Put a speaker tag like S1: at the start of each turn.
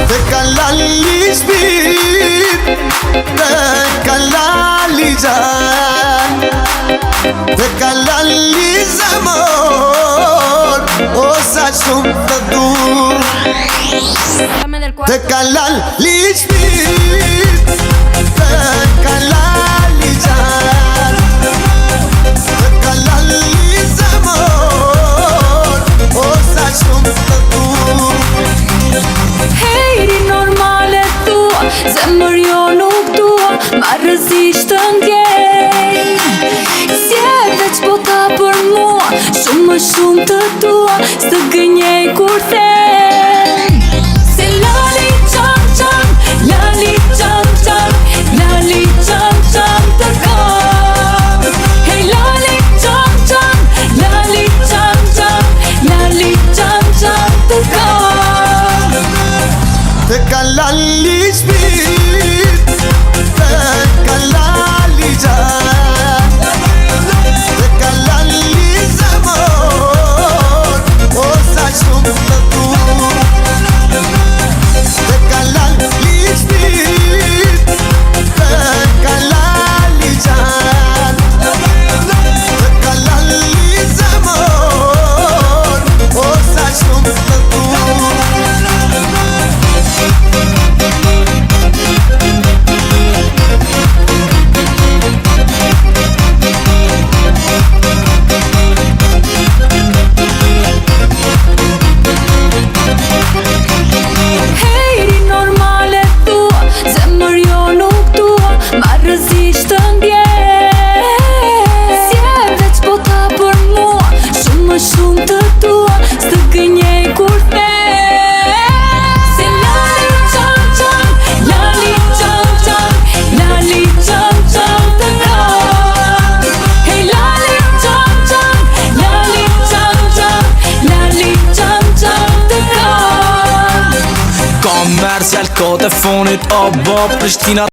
S1: Te kalali shpit, te kalali gjan, te kalali zemër, o sa shumë të dur. Te kalali shpit, te kalali gjan, te kalali zemër, o sa shumë të dur.
S2: Hejri normale tua, zemër jo nuk dua, ma rëzisht të ndjej. Si e veç bota për mua, shumë më shumë të dua, së gënjej kur them. Se lali qam qam, lali qam qam, lali qam qam të kam. Hej lali qam qam, lali qam qam, lali qam qam të kam.
S1: Te kalali shpit, te kalali gjan, te kalali zemër, o sa shumë të dur. Te kalali shpit, te kalali gjan, te kalali zemër, o sa shumë të dur.
S2: Hejri normale tua, zemër jo nuk dua, ma rëzisht të ndjej. Si e veç bota për mua, shumë më shumë të dua, së gënjej kur them. Se lali qam qam, lali qam qam, lali qam qam të kam. Hej lali qam qam, lali qam qam, lali qam qam të kam.
S3: Komercial, telefonit, o bo Prishtina